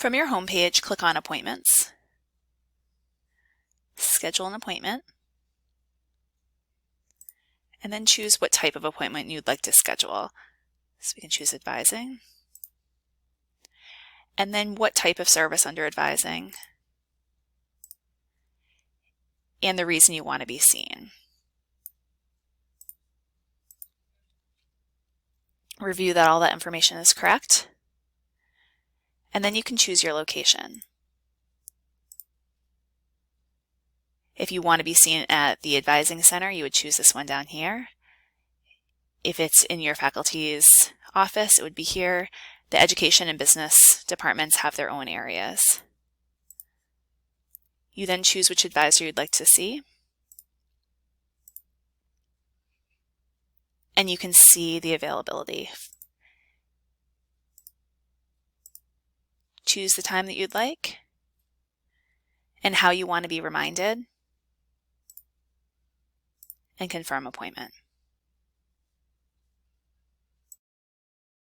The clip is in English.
From your home page, click on Appointments, schedule an appointment, and then choose what type of appointment you'd like to schedule. So we can choose advising, and then what type of service under advising, and the reason you want to be seen. Review that all that information is correct, and then you can choose your location. If you want to be seen at the advising center, you would choose this one down here. If it's in your faculty's office, it would be here. The education and business departments have their own areas. You then choose which advisor you'd like to see. And you can see the availability. Choose the time that you'd like and how you want to be reminded, and confirm appointment.